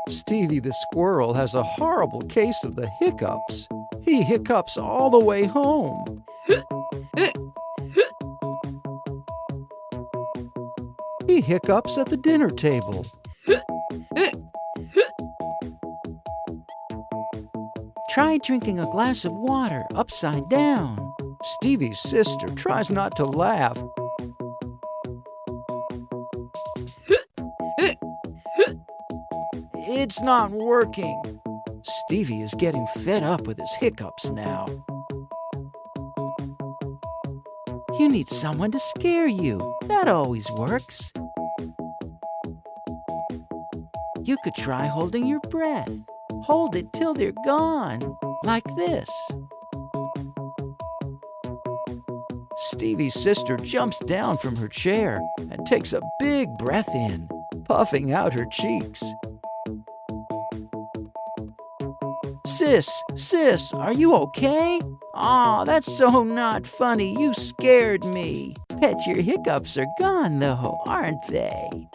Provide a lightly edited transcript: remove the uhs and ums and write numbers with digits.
Stevie the Squirrel has a horrible case of the hiccups. He hiccups all the way home. He hiccups at the dinner table. Try drinking a glass of water upside down. Stevie's sister tries not to laugh. It's not working. Stevie is getting fed up with his hiccups now. You need someone to scare you. That always works. You could try holding your breath. Hold it till they're gone, like this. Stevie's sister jumps down from her chair and takes a big breath in, puffing out her cheeks. Sis, are you okay? Aw, that's so not funny. You scared me. Bet your hiccups are gone, though, aren't they?